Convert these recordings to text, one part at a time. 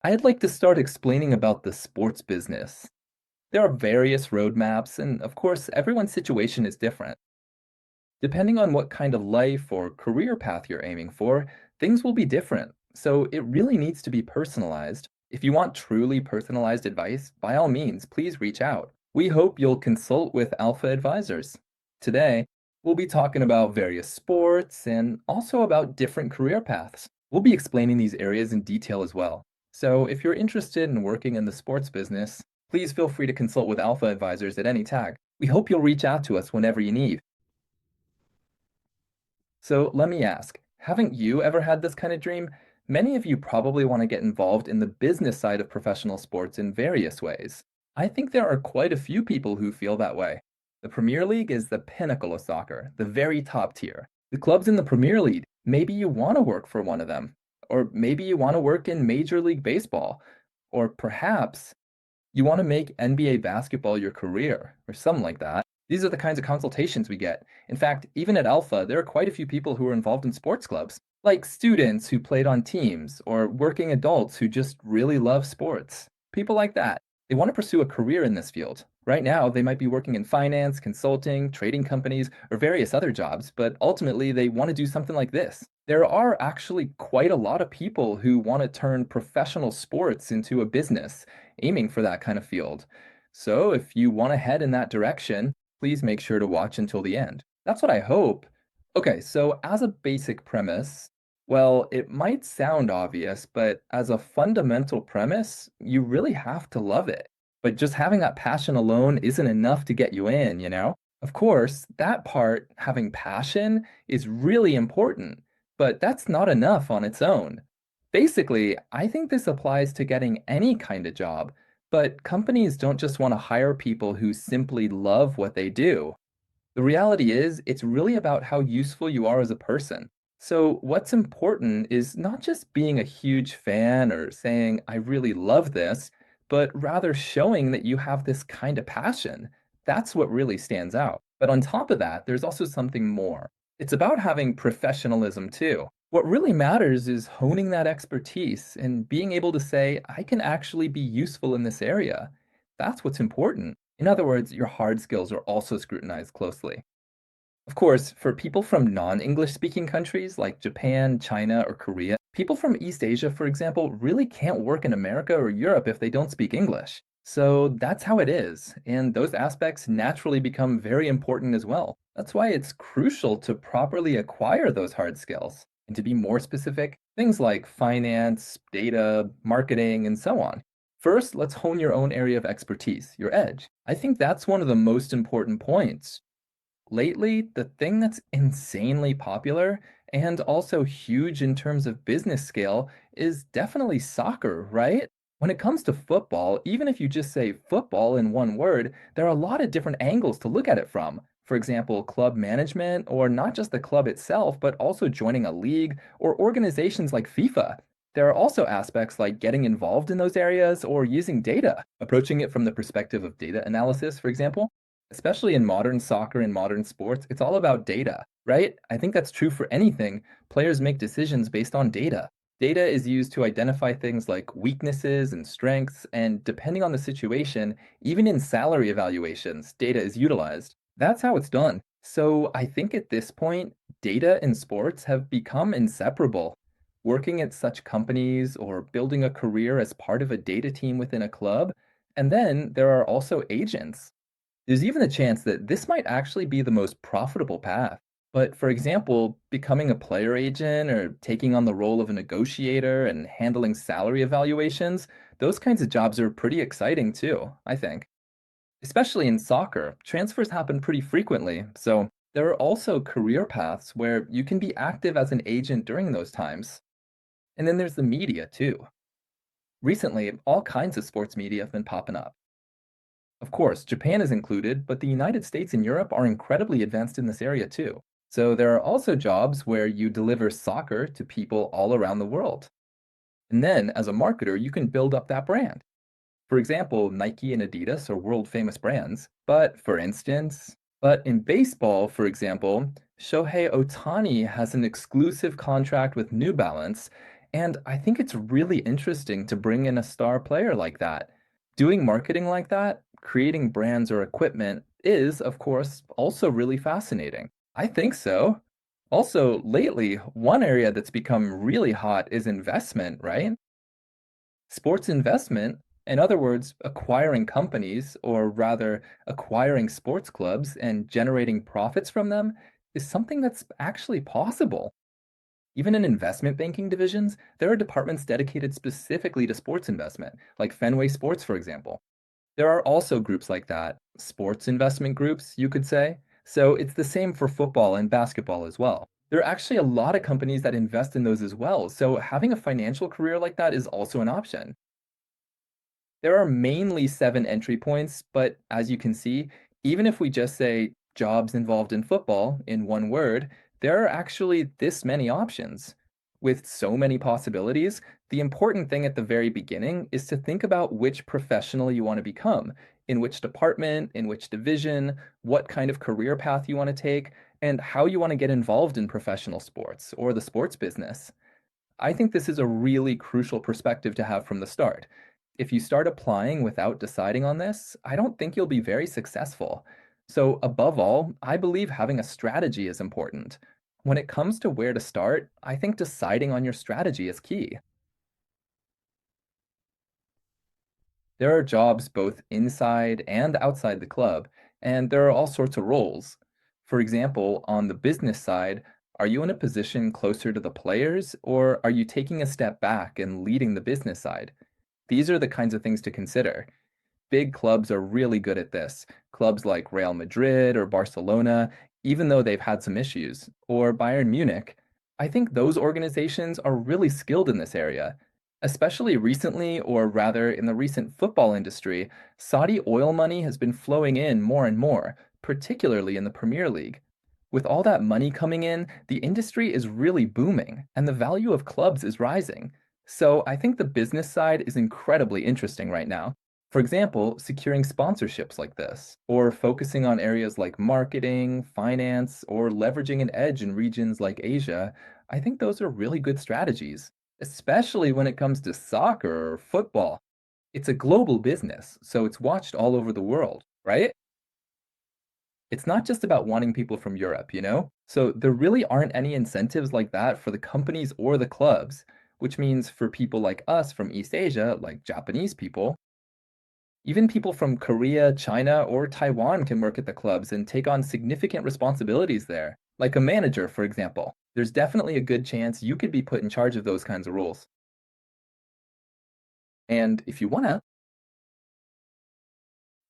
I'd like to start explaining about the sports business. There are various roadmaps, and of course, everyone's situation is different. Depending on what kind of life or career path you're aiming for, things will be different. So it really needs to be personalized. If you want truly personalized advice, by all means, please reach out. We hope you'll consult with Alpha Advisors. Today, we'll be talking about various sports and also about different career paths. We'll be explaining these areas in detail as well. So if you're interested in working in the sports business, please feel free to consult with Alpha Advisors at any tag. We hope you'll reach out to us whenever you need. So let me ask, haven't you ever had this kind of dream? Many of you probably want to get involved in the business side of professional sports in various ways. I think there are quite a few people who feel that way. The Premier League is the pinnacle of soccer, the very top tier. The clubs in the Premier League, maybe you want to work for one of them. Or maybe you want to work in Major League Baseball. Or perhaps you want to make NBA basketball your career, or something like that. These are the kinds of consultations we get. In fact, even at Alpha, there are quite a few people who are involved in sports clubs, like students who played on teams, or working adults who just really love sports. People like that. They want to pursue a career in this field. Right now, they might be working in finance, consulting, trading companies, or various other jobs, but ultimately they want to do something like this. There are actually quite a lot of people who want to turn professional sports into a business, aiming for that kind of field. So if you want to head in that direction, please make sure to watch until the end. That's what I hope. Okay, so as a basic premise, well, it might sound obvious, but as a fundamental premise, you really have to love it. But just having that passion alone isn't enough to get you in, you know? Of course, that part, having passion, is really important, but that's not enough on its own. Basically, I think this applies to getting any kind of job, but companies don't just want to hire people who simply love what they do. The reality is, it's really about how useful you are as a person. So, what's important is not just being a huge fan or saying, I really love this, but rather showing that you have this kind of passion. That's what really stands out. But on top of that, there's also something more. It's about having professionalism too. What really matters is honing that expertise and being able to say, I can actually be useful in this area. That's what's important. In other words, your hard skills are also scrutinized closely. Of course, for people from non-English speaking countries like Japan, China, or Korea, people from East Asia, for example, really can't work in America or Europe if they don't speak English. So that's how it is, and those aspects naturally become very important as well. That's why it's crucial to properly acquire those hard skills. And to be more specific, things like finance, data, marketing, and so on. First, let's hone your own area of expertise, your edge. I think that's one of the most important points. Lately, the thing that's insanely popular and also huge in terms of business scale is definitely soccer, right? When it comes to football, even if you just say football in one word, there are a lot of different angles to look at it from. For example, club management, or not just the club itself, but also joining a league or organizations like FIFA. There are also aspects like getting involved in those areas or using data, approaching it from the perspective of data analysis, for example. Especially in modern soccer and modern sports, it's all about data, right? I think that's true for anything. Players make decisions based on data. Data is used to identify things like weaknesses and strengths, and depending on the situation, even in salary evaluations, data is utilized. That's how it's done. So I think at this point, data in sports have become inseparable. Working at such companies or building a career as part of a data team within a club, and then there are also agents. There's even a chance that this might actually be the most profitable path. But for example, becoming a player agent or taking on the role of a negotiator and handling salary evaluations, those kinds of jobs are pretty exciting too, I think. Especially in soccer, transfers happen pretty frequently, so there are also career paths where you can be active as an agent during those times. And then there's the media too. Recently, all kinds of sports media have been popping up. Of course, Japan is included, but the United States and Europe are incredibly advanced in this area too. So there are also jobs where you deliver soccer to people all around the world. And then, as a marketer, you can build up that brand. For example, Nike and Adidas are world famous brands, but in baseball, for example, Shohei Ohtani has an exclusive contract with New Balance, And I think it's really interesting to bring in a star player like that. Doing marketing like that, creating brands or equipment is, of course, also really fascinating. I think so. Also, lately, one area that's become really hot is investment, right? Sports investment, in other words, acquiring companies, or rather, acquiring sports clubs and generating profits from them, is something that's actually possible. Even in investment banking divisions, there are departments dedicated specifically to sports investment, like Fenway Sports, for example. There are also groups like that, sports investment groups, you could say. So it's the same for football and basketball as well. There are actually a lot of companies that invest in those as well. So having a financial career like that is also an option. There are mainly 7 entry points, but as you can see, even if we just say jobs involved in football in one word, there are actually this many options. With so many possibilities, the important thing at the very beginning is to think about which professional you want to become, in which department, in which division, what kind of career path you want to take, and how you want to get involved in professional sports or the sports business. I think this is a really crucial perspective to have from the start. If you start applying without deciding on this, I don't think you'll be very successful. So, above all, I believe having a strategy is important. When it comes to where to start, I think deciding on your strategy is key. There are jobs both inside and outside the club, and there are all sorts of roles. For example, on the business side, are you in a position closer to the players, or are you taking a step back and leading the business side? These are the kinds of things to consider. Big clubs are really good at this. Clubs like Real Madrid or Barcelona, even though they've had some issues, or Bayern Munich, I think those organizations are really skilled in this area. Especially recently, or rather in the recent football industry, Saudi oil money has been flowing in more and more, particularly in the Premier League. With all that money coming in, the industry is really booming, and the value of clubs is rising. So I think the business side is incredibly interesting right now. For example, securing sponsorships like this, or focusing on areas like marketing, finance, or leveraging an edge in regions like Asia, I think those are really good strategies, especially when it comes to soccer or football. It's a global business, so it's watched all over the world, right? It's not just about wanting people from Europe, you know? So there really aren't any incentives like that for the companies or the clubs, which means for people like us from East Asia, like Japanese people, even people from Korea, China, or Taiwan can work at the clubs and take on significant responsibilities there, like a manager, for example. There's definitely a good chance you could be put in charge of those kinds of roles. And if you want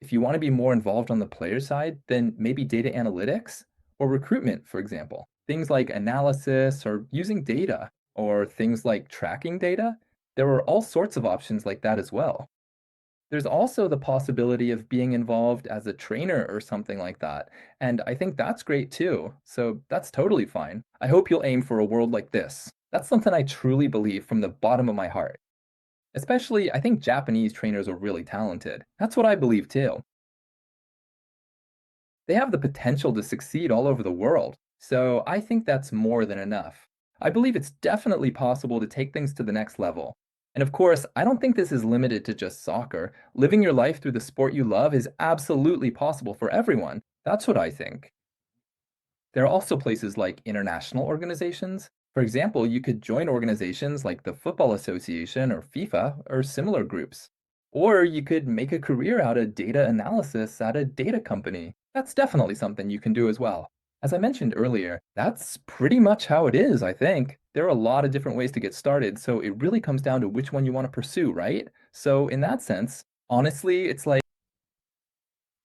to be more involved on the player side, then maybe data analytics or recruitment, for example. Things like analysis or using data or things like tracking data. There are all sorts of options like that as well. There's also the possibility of being involved as a trainer or something like that. And I think that's great too. So that's totally fine. I hope you'll aim for a world like this. That's something I truly believe from the bottom of my heart. Especially, I think Japanese trainers are really talented. That's what I believe too. They have the potential to succeed all over the world. So I think that's more than enough. I believe it's definitely possible to take things to the next level. And of course, I don't think this is limited to just soccer. Living your life through the sport you love is absolutely possible for everyone. That's what I think. There are also places like international organizations. For example, you could join organizations like the Football Association or FIFA or similar groups. Or you could make a career out of data analysis at a data company. That's definitely something you can do as well. As I mentioned earlier, that's pretty much how it is, I think. There are a lot of different ways to get started, so it really comes down to which one you want to pursue, right? So, in that sense, honestly, it's like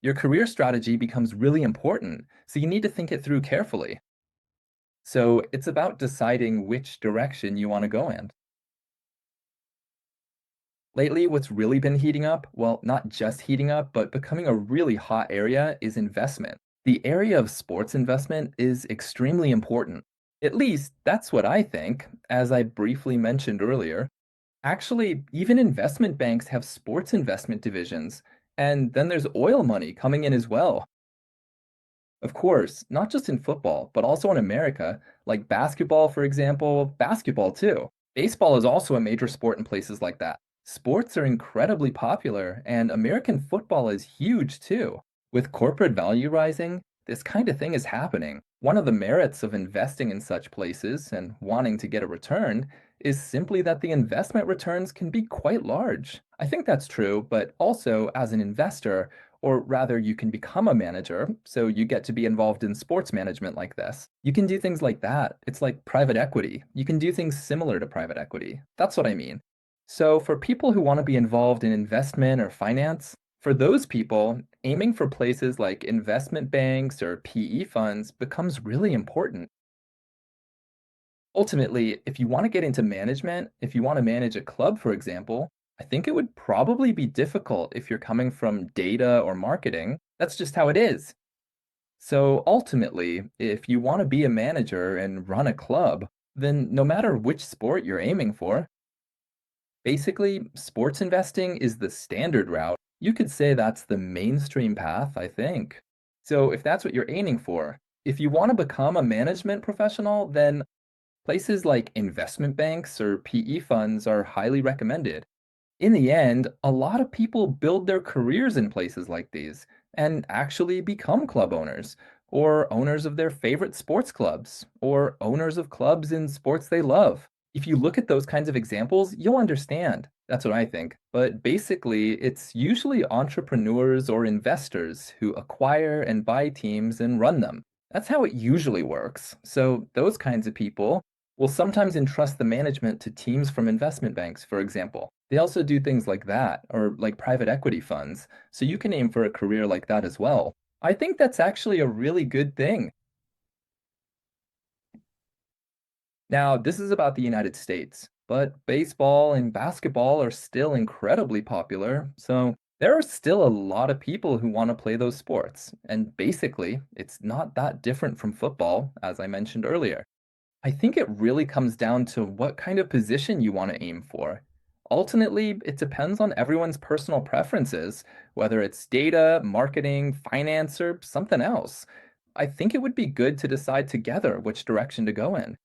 your career strategy becomes really important, so you need to think it through carefully. So it's about deciding which direction you want to go in. Lately, what's really been heating up, well, not just heating up, but becoming a really hot area is investment. The area of sports investment is extremely important. At least that's what I think, as I briefly mentioned earlier. Actually, even investment banks have sports investment divisions, and then there's oil money coming in as well. Of course, not just in football, but also in America, like basketball, for example, basketball too. Baseball is also a major sport in places like that. Sports are incredibly popular, and American football is huge too. With corporate value rising, this kind of thing is happening. One of the merits of investing in such places and wanting to get a return is simply that the investment returns can be quite large. I think that's true, but also as an investor, or rather, you can become a manager, so you get to be involved in sports management like this. You can do things like that. It's like private equity. You can do things similar to private equity. That's what I mean. So, for people who want to be involved in investment or finance, for those people, aiming for places like investment banks or PE funds becomes really important. Ultimately, if you want to get into management, if you want to manage a club, for example, I think it would probably be difficult if you're coming from data or marketing. That's just how it is. So ultimately, if you want to be a manager and run a club, then no matter which sport you're aiming for, basically, sports investing is the standard route. You could say that's the mainstream path, I think. So if that's what you're aiming for, if you want to become a management professional, then places like investment banks or PE funds are highly recommended. In the end, a lot of people build their careers in places like these and actually become club owners, or owners of their favorite sports clubs, or owners of clubs in sports they love. If you look at those kinds of examples, you'll understand. That's what I think. But basically, it's usually entrepreneurs or investors who acquire and buy teams and run them. That's how it usually works. So, those kinds of people will sometimes entrust the management to teams from investment banks, for example. They also do things like that, or like private equity funds. So you can aim for a career like that as well. I think that's actually a really good thing. Now, this is about the United States, but baseball and basketball are still incredibly popular. So there are still a lot of people who want to play those sports. And basically, it's not that different from football, as I mentioned earlier. I think it really comes down to what kind of position you want to aim for. Ultimately, it depends on everyone's personal preferences, whether it's data, marketing, finance, or something else. I think it would be good to decide together which direction to go in.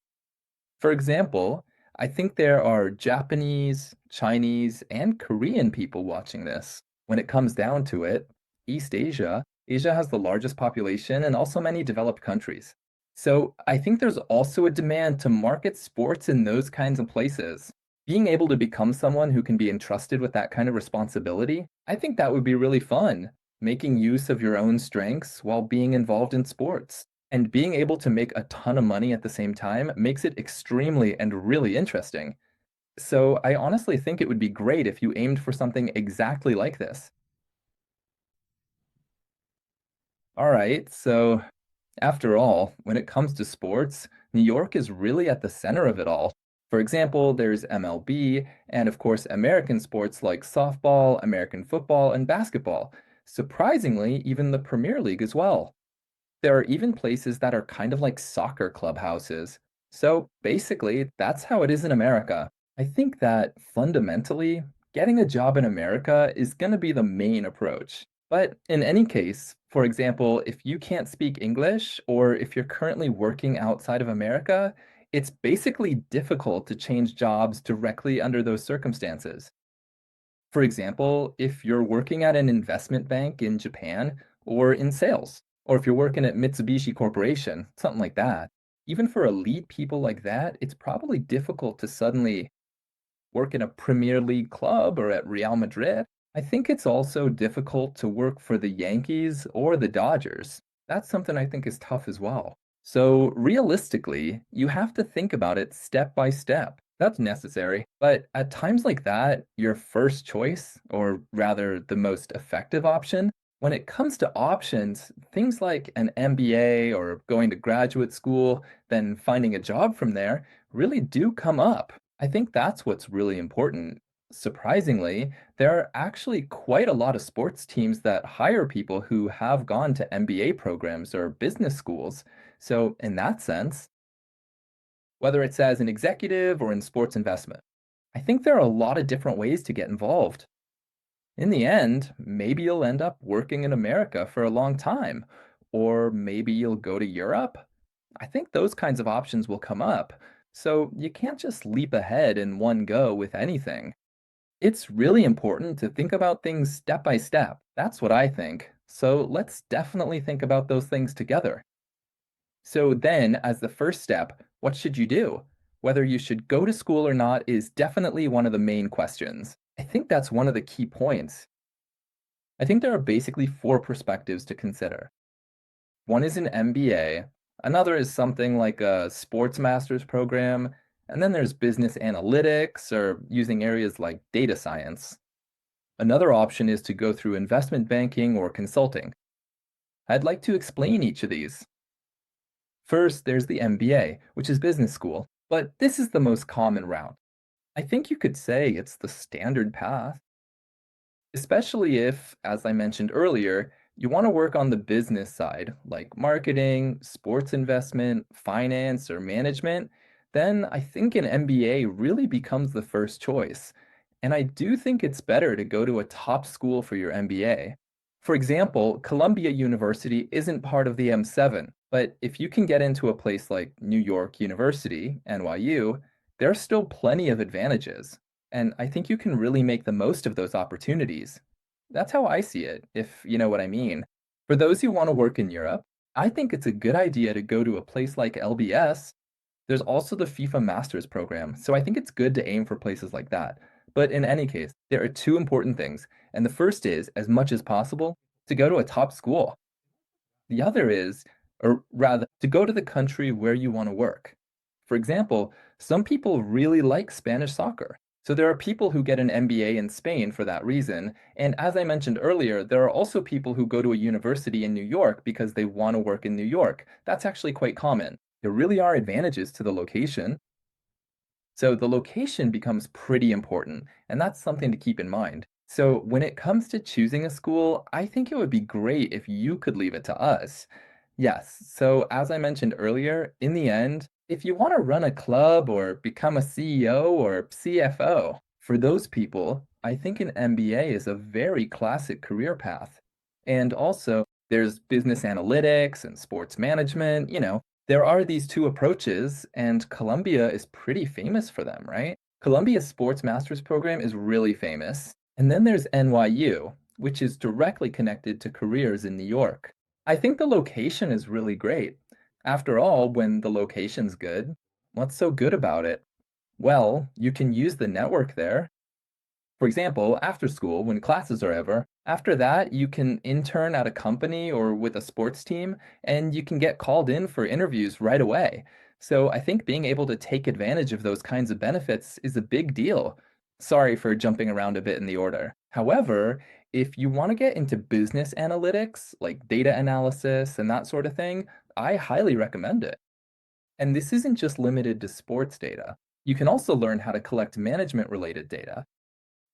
For example, I think there are Japanese, Chinese, and Korean people watching this. When it comes down to it, Asia has the largest population and also many developed countries. So I think there's also a demand to market sports in those kinds of places. Being able to become someone who can be entrusted with that kind of responsibility, I think that would be really fun. Making use of your own strengths while being involved in sports. And being able to make a ton of money at the same time makes it extremely and really interesting. So I honestly think it would be great if you aimed for something exactly like this. All right, so after all, when it comes to sports, New York is really at the center of it all. For example, there's MLB, and of course, American sports like softball, American football, and basketball. Surprisingly, even the Premier League as well. There are even places that are kind of like soccer clubhouses. So basically, that's how it is in America. I think that fundamentally, getting a job in America is going to be the main approach. But in any case, for example, if you can't speak English or if you're currently working outside of America, it's basically difficult to change jobs directly under those circumstances. For example, if you're working at an investment bank in Japan or in sales, or if you're working at Mitsubishi Corporation, something like that, even for elite people like that, it's probably difficult to suddenly work in a Premier League club or at Real Madrid. I think it's also difficult to work for the Yankees or the Dodgers. That's something I think is tough as well. So, realistically, you have to think about it step by step. That's necessary. But at times like that, your first choice, or rather the most effective option, when it comes to options, things like an MBA or going to graduate school, then finding a job from there, really do come up. I think that's what's really important. Surprisingly, there are actually quite a lot of sports teams that hire people who have gone to MBA programs or business schools. So, in that sense, whether it's as an executive or in sports investment, I think there are a lot of different ways to get involved. In the end, maybe you'll end up working in America for a long time, or maybe you'll go to Europe. I think those kinds of options will come up. So you can't just leap ahead in one go with anything. It's really important to think about things step by step. That's what I think. So let's definitely think about those things together. So then, as the first step, what should you do? Whether you should go to school or not is definitely one of the main questions. I think that's one of the key points. I think there are basically four perspectives to consider. One is an MBA, another is something like a sports master's program, and then there's business analytics or using areas like data science. Another option is to go through investment banking or consulting. I'd like to explain each of these. First, there's the MBA, which is business school, but this is the most common route. I think you could say it's the standard path. Especially if, as I mentioned earlier, you want to work on the business side, like marketing, sports investment, finance, or management, then I think an MBA really becomes the first choice. And I do think it's better to go to a top school for your MBA. For example, Columbia University isn't part of the M7, but if you can get into a place like New York University, NYU, there are still plenty of advantages. And I think you can really make the most of those opportunities. That's how I see it, if you know what I mean. For those who want to work in Europe, I think it's a good idea to go to a place like LBS. There's also the FIFA Masters program, so I think it's good to aim for places like that. But in any case, there are two important things. And the first is, as much as possible, to go to a top school. The other is, or rather, to go to the country where you want to work. For example, some people really like Spanish soccer. So there are people who get an MBA in Spain for that reason. And as I mentioned earlier, there are also people who go to a university in New York because they want to work in New York. That's actually quite common. There really are advantages to the location. So the location becomes pretty important, and that's something to keep in mind. So when it comes to choosing a school, I think it would be great if you could leave it to us. Yes, so as I mentioned earlier, in the end, if you want to run a club or become a CEO or CFO, for those people, I think an MBA is a very classic career path. And also, there's business analytics and sports management, there are these two approaches, and Columbia is pretty famous for them, right? Columbia's Sports Masters program is really famous. And then there's NYU, which is directly connected to careers in New York. I think the location is really great. After all, when the location's good, what's so good about it? Well, you can use the network there. For example, after school, when classes are over, after that, you can intern at a company or with a sports team, and you can get called in for interviews right away. So I think being able to take advantage of those kinds of benefits is a big deal. Sorry for jumping around a bit in the order. However, if you want to get into business analytics, like data analysis and that sort of thing, I highly recommend it. And this isn't just limited to sports data. You can also learn how to collect management related data.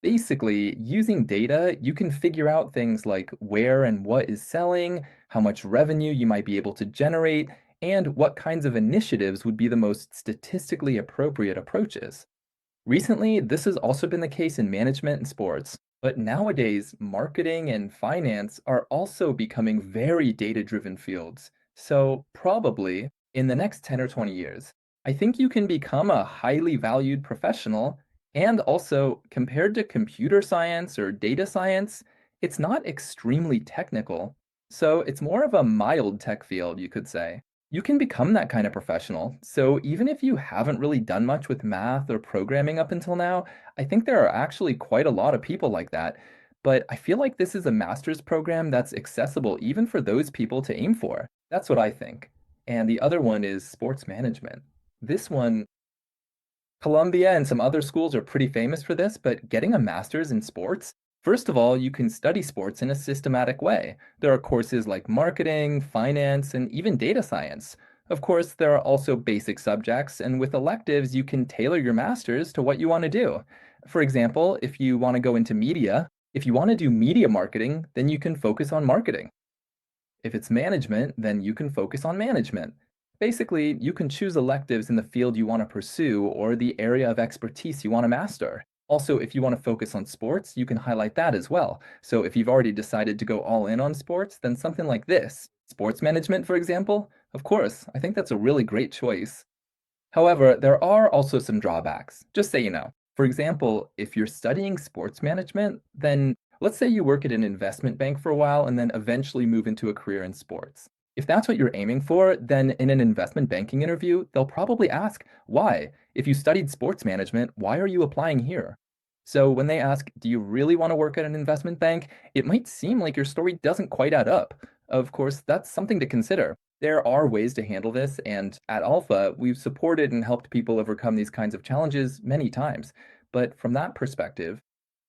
Basically, using data, you can figure out things like where and what is selling, how much revenue you might be able to generate, and what kinds of initiatives would be the most statistically appropriate approaches. Recently, this has also been the case in management and sports, but nowadays, marketing and finance are also becoming very data-driven fields. So, probably in the next 10 or 20 years, I think you can become a highly valued professional. And also, compared to computer science or data science, it's not extremely technical. So, it's more of a mild tech field, you could say. You can become that kind of professional. So even if you haven't really done much with math or programming up until now, I think there are actually quite a lot of people like that. But I feel like this is a master's program that's accessible even for those people to aim for. That's what I think. And the other one is sports management. This one, Columbia and some other schools are pretty famous for this, but getting a master's in sports, first of all, you can study sports in a systematic way. There are courses like marketing, finance, and even data science. Of course, there are also basic subjects, and with electives, you can tailor your master's to what you want to do. For example, if you want to go into media, if you want to do media marketing, then you can focus on marketing. If it's management, then you can focus on management. Basically, you can choose electives in the field you want to pursue or the area of expertise you want to master. Also, if you want to focus on sports, you can highlight that as well. So if you've already decided to go all in on sports, then something like this, sports management, for example, of course, I think that's a really great choice. However, there are also some drawbacks, just so you know. For example, if you're studying sports management, then let's say you work at an investment bank for a while and then eventually move into a career in sports. If that's what you're aiming for, then in an investment banking interview, they'll probably ask, why? If you studied sports management, why are you applying here? So when they ask, do you really want to work at an investment bank? It might seem like your story doesn't quite add up. Of course, that's something to consider. There are ways to handle this, and at Alpha, we've supported and helped people overcome these kinds of challenges many times. But from that perspective,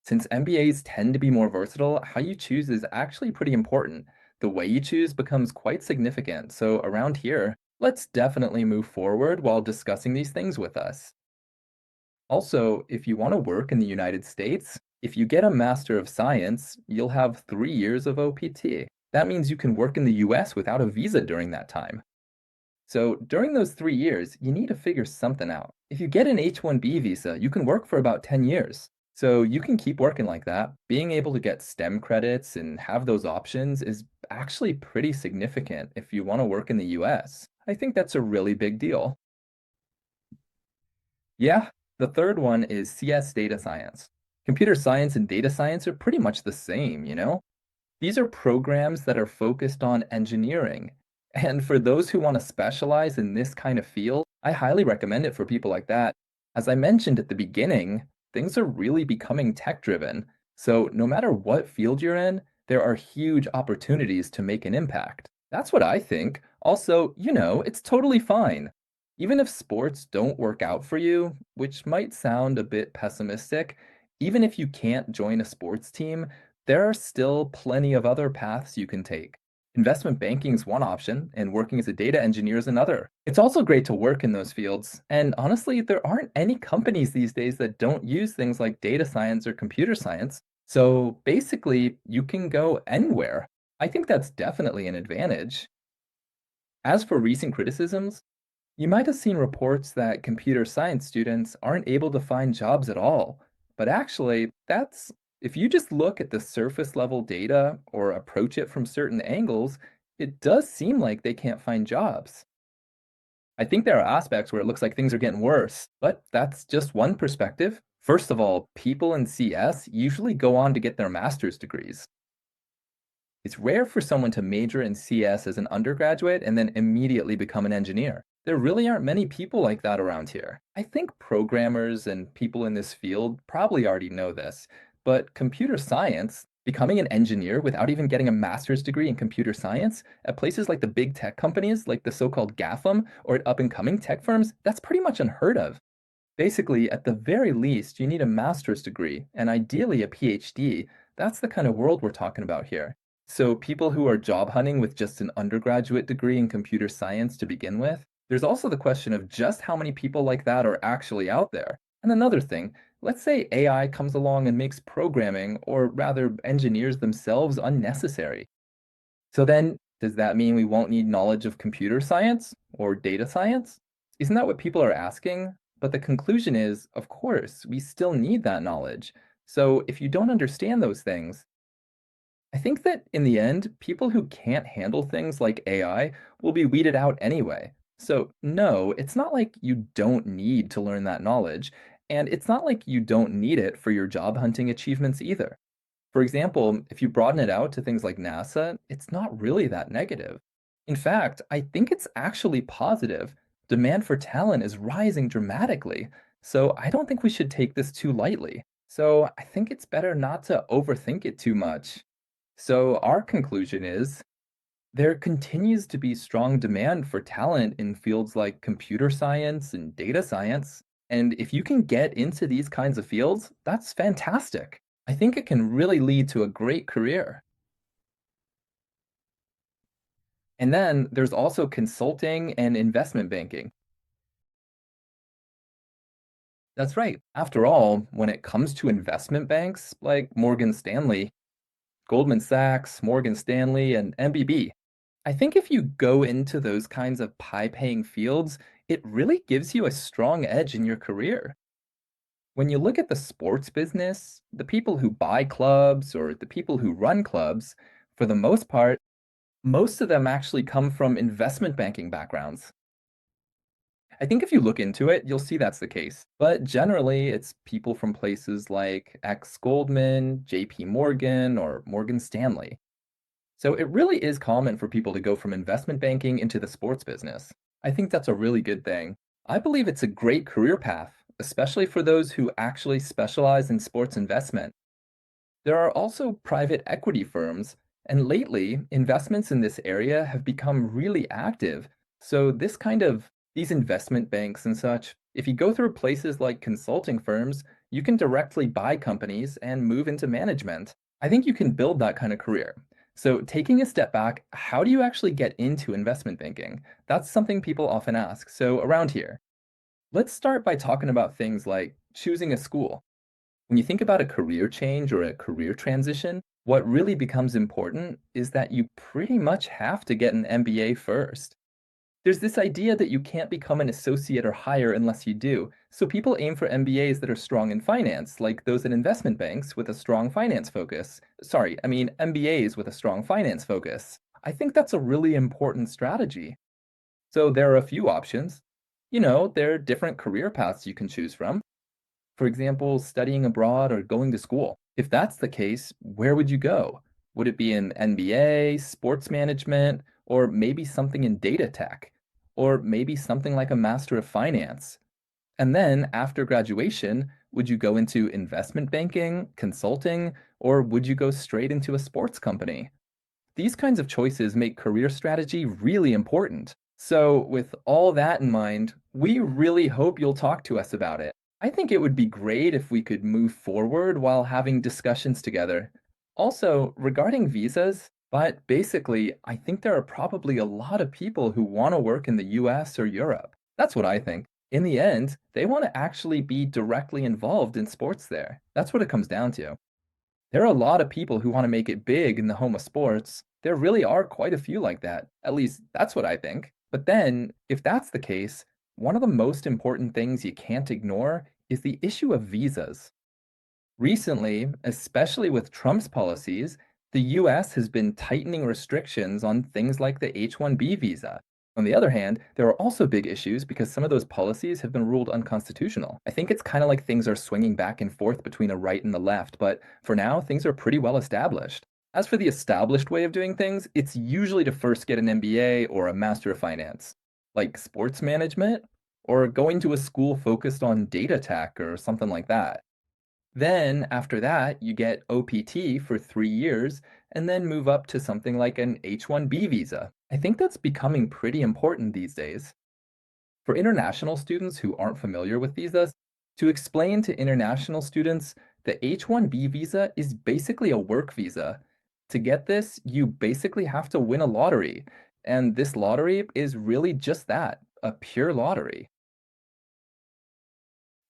since MBAs tend to be more versatile, how you choose is actually pretty important. The way you choose becomes quite significant. So around here, let's definitely move forward while discussing these things with us. Also, if you want to work in the United States, if you get a Master of Science, you'll have 3 years of OPT. That means you can work in the US without a visa during that time. So during those 3 years, you need to figure something out. If you get an H-1B visa, you can work for about 10 years. So you can keep working like that. Being able to get STEM credits and have those options is actually pretty significant if you want to work in the US. I think that's a really big deal. Yeah, the third one is CS data science. Computer science and data science are pretty much the same, you know? These are programs that are focused on engineering. And for those who want to specialize in this kind of field, I highly recommend it for people like that. As I mentioned at the beginning, things are really becoming tech driven. So no matter what field you're in, there are huge opportunities to make an impact. That's what I think. Also, it's totally fine. Even if sports don't work out for you, which might sound a bit pessimistic, even if you can't join a sports team, there are still plenty of other paths you can take. Investment banking is one option, and working as a data engineer is another. It's also great to work in those fields. And honestly, there aren't any companies these days that don't use things like data science or computer science. So basically, you can go anywhere. I think that's definitely an advantage. As for recent criticisms, you might have seen reports that computer science students aren't able to find jobs at all. But actually, if you just look at the surface level data or approach it from certain angles, it does seem like they can't find jobs. I think there are aspects where it looks like things are getting worse, but that's just one perspective. First of all, people in CS usually go on to get their master's degrees. It's rare for someone to major in CS as an undergraduate and then immediately become an engineer. There really aren't many people like that around here. I think programmers and people in this field probably already know this, but computer science, becoming an engineer without even getting a master's degree in computer science at places like the big tech companies, like the so-called GAFAM, or at up-and-coming tech firms, that's pretty much unheard of. Basically, at the very least, you need a master's degree and ideally a PhD. That's the kind of world we're talking about here. So, people who are job hunting with just an undergraduate degree in computer science to begin with, there's also the question of just how many people like that are actually out there. And another thing, let's say AI comes along and makes programming, or rather engineers themselves, unnecessary. So then, does that mean we won't need knowledge of computer science or data science? Isn't that what people are asking? But the conclusion is, of course, we still need that knowledge. So if you don't understand those things, I think that in the end, people who can't handle things like AI will be weeded out anyway. So, no, it's not like you don't need to learn that knowledge, and it's not like you don't need it for your job hunting achievements either. For example, if you broaden it out to things like NASA, it's not really that negative. In fact, I think it's actually positive. Demand for talent is rising dramatically, so I don't think we should take this too lightly. So I think it's better not to overthink it too much. So our conclusion is there continues to be strong demand for talent in fields like computer science and data science. And if you can get into these kinds of fields, that's fantastic. I think it can really lead to a great career. And then there's also consulting and investment banking. That's right. After all, when it comes to investment banks like Morgan Stanley, Goldman Sachs, Morgan Stanley, and MBB, I think if you go into those kinds of high-paying fields, it really gives you a strong edge in your career. When you look at the sports business, the people who buy clubs or the people who run clubs, for the most part, most of them actually come from investment banking backgrounds. I think if you look into it, you'll see that's the case. But generally, it's people from places like X Goldman, JP Morgan, or Morgan Stanley. So it really is common for people to go from investment banking into the sports business. I think that's a really good thing. I believe it's a great career path, especially for those who actually specialize in sports investment. There are also private equity firms, and lately, investments in this area have become really active. So, these investment banks and such, if you go through places like consulting firms, you can directly buy companies and move into management. I think you can build that kind of career. So, taking a step back, how do you actually get into investment banking? That's something people often ask. So, around here, let's start by talking about things like choosing a school. When you think about a career change or a career transition, what really becomes important is that you pretty much have to get an MBA first. There's this idea that you can't become an associate or higher unless you do, so people aim for MBAs that are strong in finance, like those in investment banks with a strong finance focus. Sorry, I mean MBAs with a strong finance focus. I think that's a really important strategy. So there are a few options. There are different career paths you can choose from. For example, studying abroad or going to school. If that's the case, where would you go? Would it be an MBA, sports management, or maybe something in data tech? Or maybe something like a Master of Finance? And then after graduation, would you go into investment banking, consulting, or would you go straight into a sports company? These kinds of choices make career strategy really important. So, with all that in mind, we really hope you'll talk to us about it. I think it would be great if we could move forward while having discussions together. Also, regarding visas, but basically, I think there are probably a lot of people who want to work in the US or Europe. That's what I think. In the end, they want to actually be directly involved in sports there. That's what it comes down to. There are a lot of people who want to make it big in the home of sports. There really are quite a few like that. At least that's what I think. But then, if that's the case, one of the most important things you can't ignore is the issue of visas. Recently, especially with Trump's policies, the US has been tightening restrictions on things like the H-1B visa. On the other hand, there are also big issues because some of those policies have been ruled unconstitutional. I think it's kind of like things are swinging back and forth between a right and the left, but for now, things are pretty well established. As for the established way of doing things, it's usually to first get an MBA or a Master of Finance, like sports management, or going to a school focused on data tech or something like that. Then, after that, you get OPT for 3 years and then move up to something like an H-1B visa. I think that's becoming pretty important these days. For international students who aren't familiar with visas, to explain to international students, the H-1B visa is basically a work visa. To get this, you basically have to win a lottery, and this lottery is really just that, a pure lottery.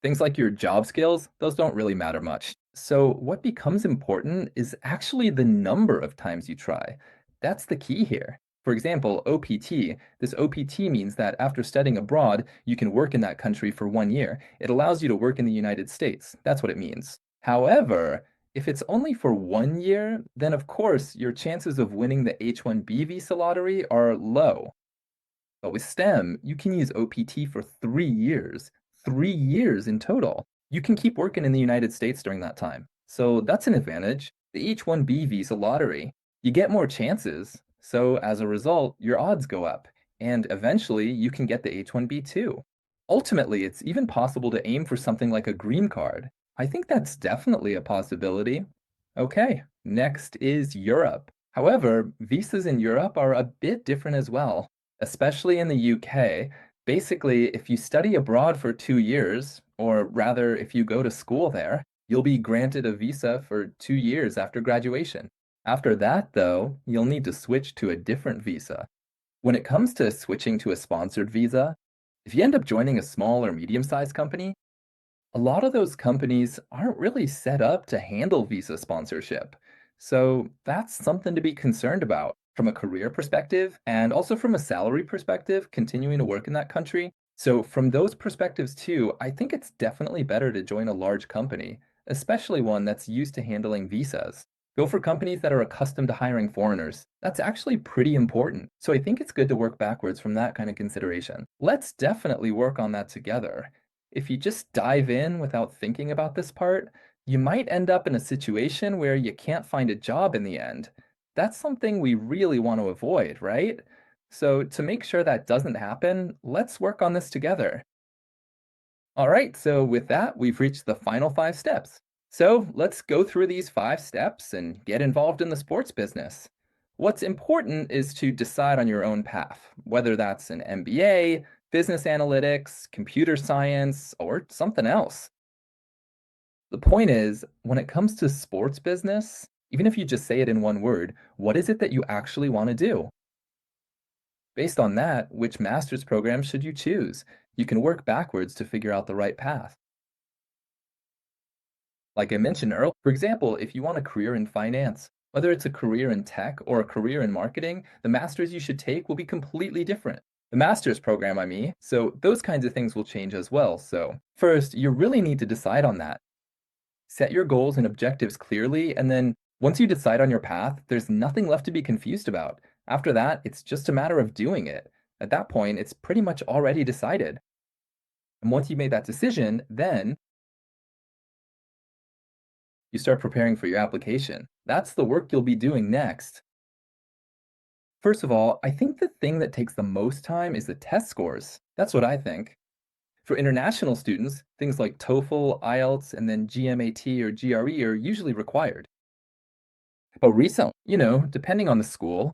Things like your job skills, those don't really matter much. So, what becomes important is actually the number of times you try. That's the key here. For example, OPT. This OPT means that after studying abroad, you can work in that country for 1 year. It allows you to work in the United States. That's what it means. However, if it's only for 1 year, then of course your chances of winning the H-1B visa lottery are low. But with STEM, you can use OPT for 3 years. 3 years in total. You can keep working in the United States during that time. So that's an advantage. The H-1B visa lottery, you get more chances. So as a result, your odds go up. And eventually, you can get the H-1B too. Ultimately, it's even possible to aim for something like a green card. I think that's definitely a possibility. Okay, next is Europe. However, visas in Europe are a bit different as well, especially in the UK. Basically, if you study abroad for 2 years, or rather, if you go to school there, you'll be granted a visa for 2 years after graduation. After that, though, you'll need to switch to a different visa. When it comes to switching to a sponsored visa, if you end up joining a small or medium-sized company, a lot of those companies aren't really set up to handle visa sponsorship. So that's something to be concerned about from a career perspective and also from a salary perspective, continuing to work in that country. So, from those perspectives too, I think it's definitely better to join a large company, especially one that's used to handling visas. Go for companies that are accustomed to hiring foreigners. That's actually pretty important. So I think it's good to work backwards from that kind of consideration. Let's definitely work on that together. If you just dive in without thinking about this part, you might end up in a situation where you can't find a job in the end. That's something we really want to avoid, right? So to make sure that doesn't happen, let's work on this together. All right, so with that, we've reached the final 5 steps. So let's go through these 5 steps and get involved in the sports business. What's important is to decide on your own path, whether that's an MBA, business analytics, computer science, or something else. The point is, when it comes to sports business, even if you just say it in one word, what is it that you actually want to do? Based on that, which master's program should you choose? You can work backwards to figure out the right path. Like I mentioned earlier, for example, if you want a career in finance, whether it's a career in tech or a career in marketing, the master's you should take will be completely different. The master's program, I mean, so those kinds of things will change as well. So, first, you really need to decide on that. Set your goals and objectives clearly, and then once you decide on your path, there's nothing left to be confused about. After that, it's just a matter of doing it. At that point, it's pretty much already decided. And once you made that decision, then you start preparing for your application. That's the work you'll be doing next. First of all, I think the thing that takes the most time is the test scores. That's what I think. For international students, things like TOEFL, IELTS, and then GMAT or GRE are usually required. But recently, depending on the school,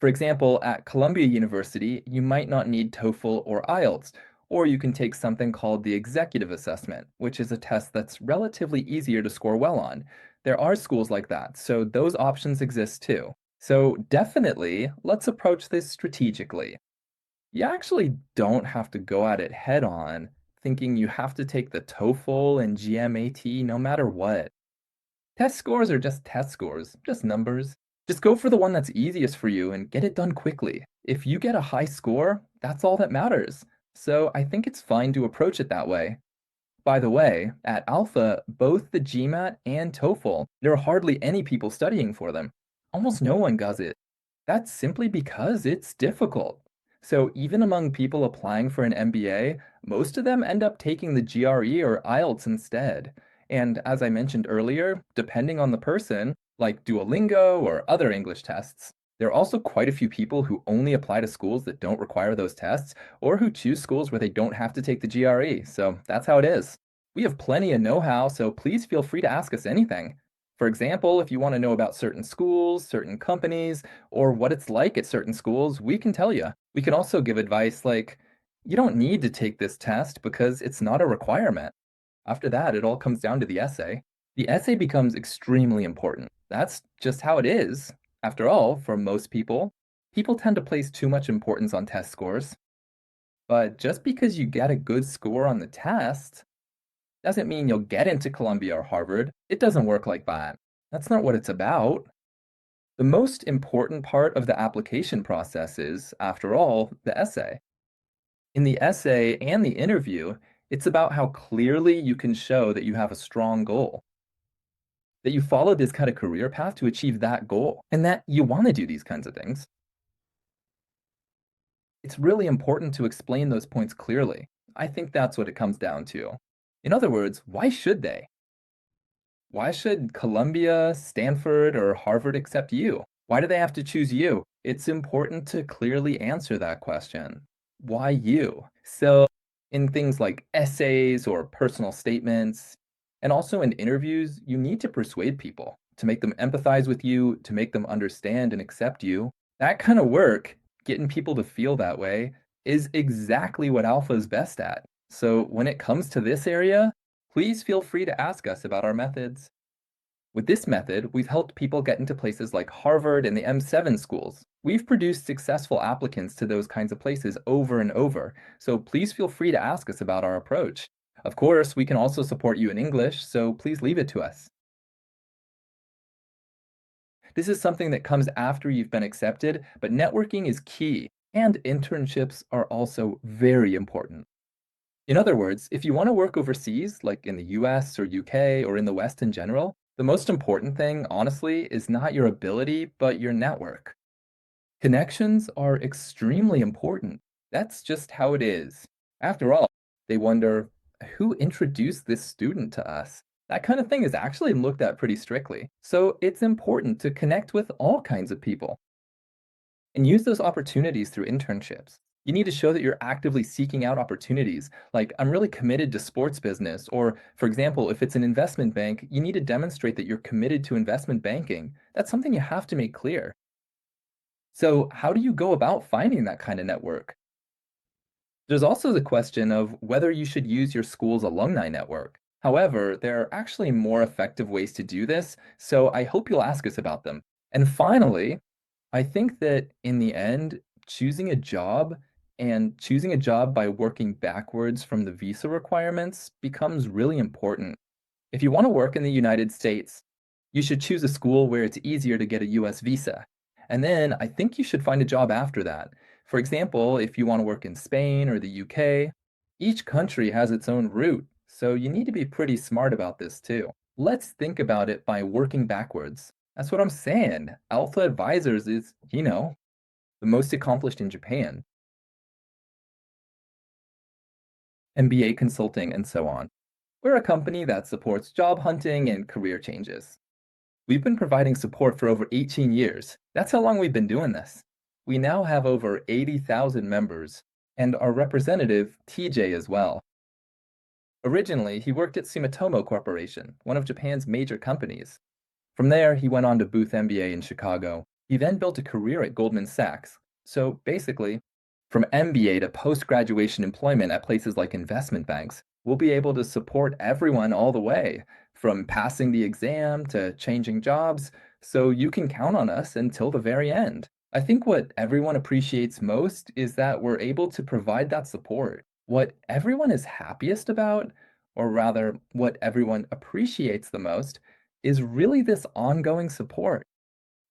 for example, at Columbia University, you might not need TOEFL or IELTS, or you can take something called the executive assessment, which is a test that's relatively easier to score well on. There are schools like that, so those options exist too. So definitely, let's approach this strategically. You actually don't have to go at it head on, thinking you have to take the TOEFL and GMAT no matter what. Test scores are just test scores, just numbers. Just go for the one that's easiest for you and get it done quickly. If you get a high score, that's all that matters. So I think it's fine to approach it that way. By the way, at Alpha, both the GMAT and TOEFL, there are hardly any people studying for them. Almost no one does it. That's simply because it's difficult. So even among people applying for an MBA, most of them end up taking the GRE or IELTS instead. And as I mentioned earlier, depending on the person, like Duolingo or other English tests, there are also quite a few people who only apply to schools that don't require those tests, or who choose schools where they don't have to take the GRE. So that's how it is. We have plenty of know-how, so please feel free to ask us anything. For example, if you want to know about certain schools, certain companies, or what it's like at certain schools, we can tell you. We can also give advice like, you don't need to take this test because it's not a requirement. After that, it all comes down to the essay. The essay becomes extremely important. That's just how it is. After all, for most people, people tend to place too much importance on test scores. But just because you get a good score on the test doesn't mean you'll get into Columbia or Harvard. It doesn't work like that. That's not what it's about. The most important part of the application process is, after all, the essay. In the essay and the interview, it's about how clearly you can show that you have a strong goal, that you followed this kind of career path to achieve that goal, and that you want to do these kinds of things. It's really important to explain those points clearly. I think that's what it comes down to. In other words, why should they? Why should Columbia, Stanford, or Harvard accept you? Why do they have to choose you? It's important to clearly answer that question. Why you? So, in things like essays or personal statements, and also in interviews, you need to persuade people to make them empathize with you, to make them understand and accept you. That kind of work, getting people to feel that way, is exactly what Alpha is best at. So, when it comes to this area, please feel free to ask us about our methods. With this method, we've helped people get into places like Harvard and the M7 schools. We've produced successful applicants to those kinds of places over and over, so please feel free to ask us about our approach. Of course, we can also support you in English, so please leave it to us. This is something that comes after you've been accepted, but networking is key, and internships are also very important. In other words, if you want to work overseas, like in the US or UK or in the West in general, The most important thing, honestly, is not your ability, but your network. Connections are extremely important. That's just how it is. After all, they wonder, who introduced this student to us? That kind of thing is actually looked at pretty strictly. So it's important to connect with all kinds of people and use those opportunities through internships. You need to show that you're actively seeking out opportunities. Like, I'm really committed to sports business. Or, for example, if it's an investment bank, you need to demonstrate that you're committed to investment banking. That's something you have to make clear. So, how do you go about finding that kind of network? There's also the question of whether you should use your school's alumni network. However, there are actually more effective ways to do this, so I hope you'll ask us about them. And finally, I think that in the end, choosing a job by working backwards from the visa requirements becomes really important. If you want to work in the United States, you should choose a school where it's easier to get a US visa. And then I think you should find a job after that. For example, if you want to work in Spain or the UK, each country has its own route, so you need to be pretty smart about this too. Let's think about it by working backwards. That's what I'm saying. Alpha Advisors is, the most accomplished in Japan, MBA consulting, and so on. We're a company that supports job hunting and career changes. We've been providing support for over 18 years. That's how long we've been doing this. We now have over 80,000 members, and our representative, TJ, as well. Originally, he worked at Sumitomo Corporation, one of Japan's major companies. From there, he went on to Booth MBA in Chicago. He then built a career at Goldman Sachs. So basically, from MBA to post-graduation employment at places like investment banks, we'll be able to support everyone all the way, from passing the exam to changing jobs, so you can count on us until the very end. I think what everyone appreciates most is that we're able to provide that support. What everyone is happiest about, or rather, what everyone appreciates the most, is really this ongoing support.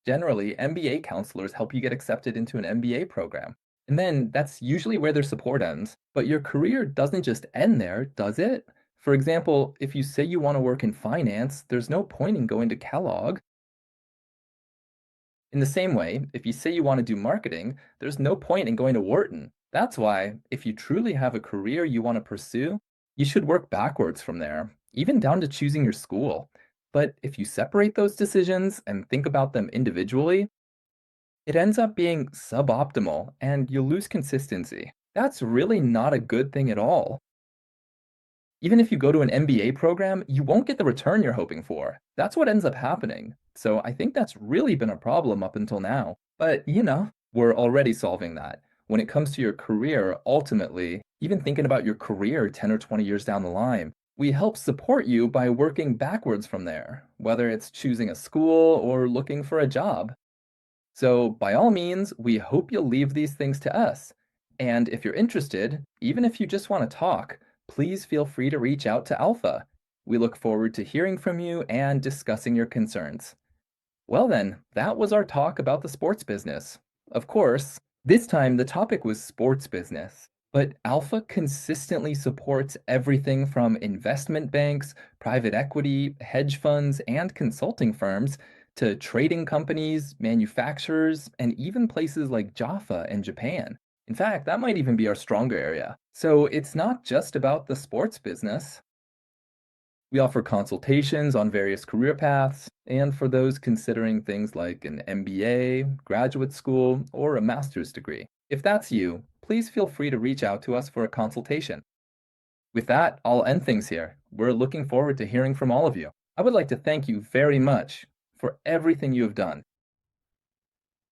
Generally, MBA counselors help you get accepted into an MBA program. And then that's usually where their support ends. But your career doesn't just end there, does it? For example, if you say you want to work in finance, there's no point in going to Kellogg. In the same way, if you say you want to do marketing, there's no point in going to Wharton. That's why, if you truly have a career you want to pursue, you should work backwards from there, even down to choosing your school. But if you separate those decisions and think about them individually, it ends up being suboptimal and you lose consistency. That's really not a good thing at all. Even if you go to an MBA program, you won't get the return you're hoping for. That's what ends up happening. So I think that's really been a problem up until now. But, we're already solving that. When it comes to your career, ultimately, even thinking about your career 10 or 20 years down the line, we help support you by working backwards from there, whether it's choosing a school or looking for a job. So, by all means, we hope you'll leave these things to us. And if you're interested, even if you just want to talk, please feel free to reach out to Alpha. We look forward to hearing from you and discussing your concerns. Well, then, that was our talk about the sports business. Of course, this time the topic was sports business, but Alpha consistently supports everything from investment banks, private equity, hedge funds, and consulting firms to trading companies, manufacturers, and even places like Jaffa and Japan. In fact, that might even be our stronger area. So it's not just about the sports business. We offer consultations on various career paths, and for those considering things like an MBA, graduate school, or a master's degree. If that's you, please feel free to reach out to us for a consultation. With that, I'll end things here. We're looking forward to hearing from all of you. I would like to thank you very much for everything you have done